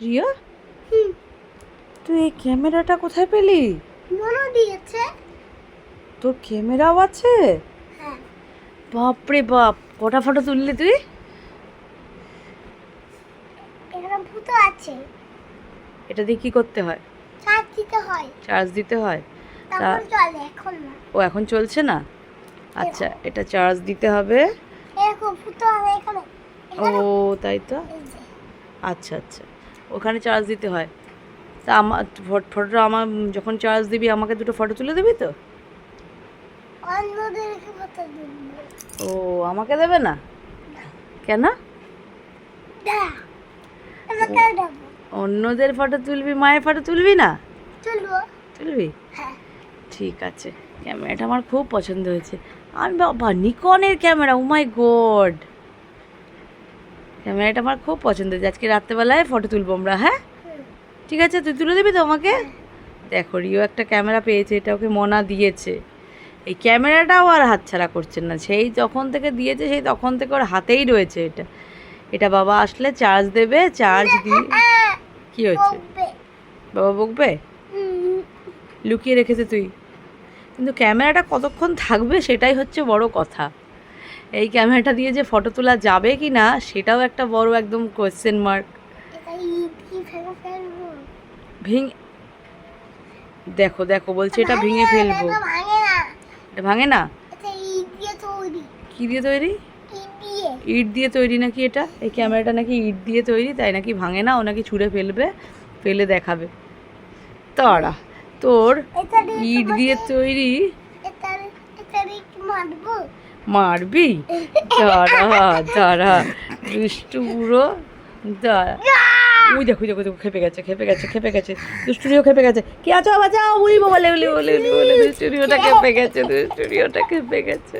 রিয়া, তুই এই ক্যামেরাটা কোথায় পেলি? মনে দিয়েছে। তোর ক্যামেরাও আছে? হ্যাঁ। বাপরে বাপ, কটা ফটো তুললি তুই? এখানে ভূত আছে। এটা দিয়ে কি করতে হয়? চার্জ দিতে হয়। চার্জ দিতে হয়? তারপর চলে, এখন না। ও এখন চলছে না? আচ্ছা, এটা চার্জ দিতে হবে। এরকম ভূত আছে এখানে। ও তাই তো। এই যে। আচ্ছা আচ্ছা, ওখানে চার্জ দিতে হয়। তা আমার ফটোটা আমার যখন চার্জ দিবি আমাকে দুটো ফটো তুলে দিবি তো? অন্যদেরকে ফটো দিব। ও আমাকে দেবে না কেন? দা। আমাকে দাও। অন্যদের ফটো তুলবি, মায়ের ফটো তুলবি না? চলবো। তুলবি? হ্যাঁ। ঠিক আছে। ক্যামেরাটা আমার খুব পছন্দ হয়েছে। আমি বাবা, নিকনের ক্যামেরা, ও মাই গড, ক্যামেরাটা আমার খুব পছন্দ হয়েছে। আজকে রাত্রেবেলায় ফটো তুলবো আমরা, হ্যাঁ? ঠিক আছে, তুই তুলে দিবি তো আমাকে? দেখো, রিও একটা ক্যামেরা পেয়েছে, এটা ওকে মনা দিয়েছে। এই ক্যামেরাটাও আর হাতছাড়া করছে না, সেই যখন থেকে দিয়েছে সেই তখন থেকে ওর হাতেই রয়েছে এটা। এটা বাবা আসলে চার্জ দেবে, চার্জ দিয়ে কি হয়েছে? বাবা বকবে? লুকিয়ে রেখেছে তুই, কিন্তু ক্যামেরাটা কতক্ষণ থাকবে সেটাই হচ্ছে বড় কথা। এই ক্যামেরাটা দিয়ে যে ফটো তোলা যাবে কি না সেটাও একটা বড় একদম কোয়েশ্চেন মার্ক। ভেঙে দেখো দেখো, বলছে এটা ভেঙে ফেলবো। এটা ভাঙে না? কি দিয়ে তৈরি? ইট দিয়ে তৈরি নাকি এটা? এই ক্যামেরাটা নাকি ইট দিয়ে তৈরি, তাই নাকি ভাঙে না। ও নাকি ছুঁড়ে ফেলবে, ফেলে দেখাবে। তারা তোর ইট দিয়ে তৈরি মারবি? দাঁড়া দাঁড়া, দুষ্টু বুড়ো, দাঁড়া। ওই দেখো দেখো দেখো, খেপে গেছে খেপে গেছে খেপে গেছে, দুষ্টুরিও খেপে গেছে। কি আছো বাঁচাও, উই বলে বলে বলে বলে দুষ্টুরিওটা খেপে গেছে, দুষ্টুরিওটা খেপে গেছে।